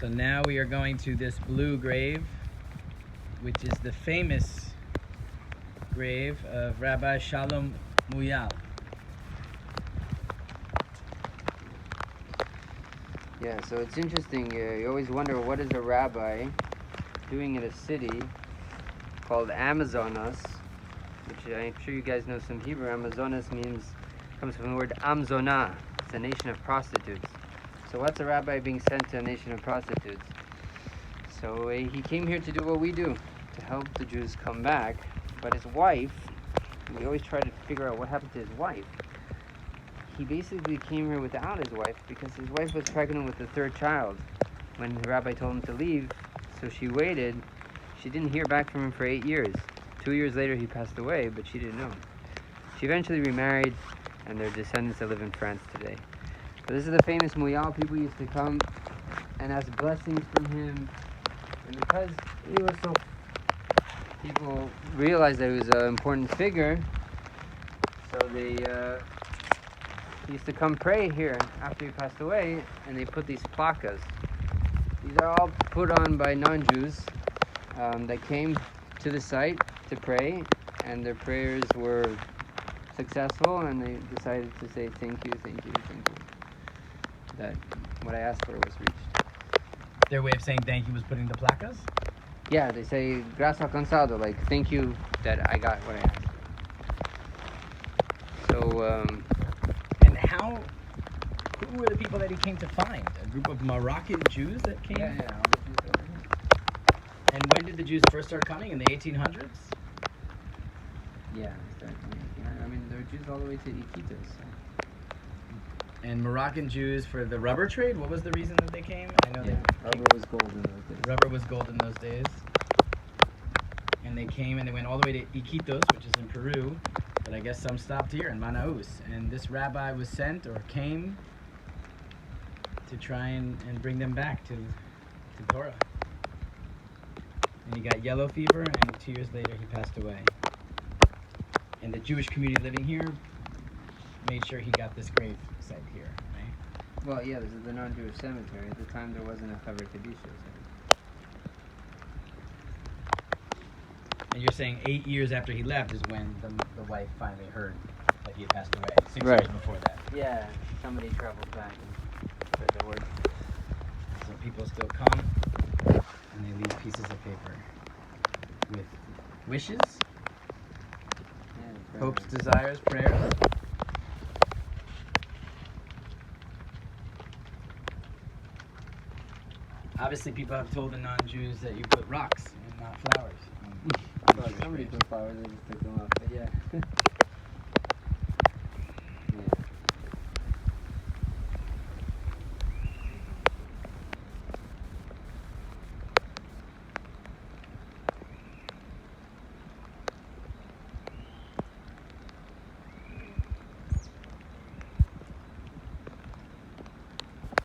So now we are going to this blue grave, which is the famous grave of Rabbi Shalom Muyal. Yeah, so it's interesting. You always wonder, what is a rabbi doing in a city called Amazonas, which I'm sure you guys know some Hebrew. Amazonas comes from the word Amzonah. It's a nation of prostitutes. So what's a rabbi being sent to a nation of prostitutes? So he came here to do what we do, to help the Jews come back. But his wife, we always try to figure out what happened to his wife. He basically came here without his wife because his wife was pregnant with the third child when the rabbi told him to leave. So she waited. She didn't hear back from him for 8 years. 2 years later he passed away, but she didn't know. She eventually remarried, and their descendants that live in France today. So this is the famous Muyal. People used to come and ask blessings from him. And because he was so... people realized that he was an important figure, so they used to come pray here after he passed away, and they put these placas. These are all put on by non-Jews that came to the site to pray, and their prayers were successful, and they decided to say thank you, thank you, thank you. That what I asked for was reached. Their way of saying thank you was putting the placas? Yeah, they say gracias alcanzado, like thank you that I got what I asked for. So, And who were the people that he came to find? A group of Moroccan Jews that came? yeah. And when did the Jews first start coming? In the 1800s? Yeah, I mean, there are Jews all the way to Iquitos. So. And Moroccan Jews for the rubber trade? What was the reason that they came? I know Rubber was gold in those days. Rubber was gold in those days. And they came and they went all the way to Iquitos, which is in Peru. But I guess some stopped here in Manaus. And this rabbi was sent or came to try and bring them back to Torah. And he got yellow fever, and 2 years later he passed away. And the Jewish community living here made sure he got this grave site here, right? Well, yeah, this is the non-Jewish cemetery. At the time, there wasn't a Chaver Kedusha. And you're saying 8 years after he left is when the wife finally heard that he had passed away. 6 Right. years before that. Yeah, somebody traveled back and spread the word. So people still come, and they leave pieces of paper with wishes, Yeah, hopes, desires, prayers. Obviously, people have told the non-Jews that you put rocks and not flowers. Well, somebody put flowers, they just took them off, but yeah.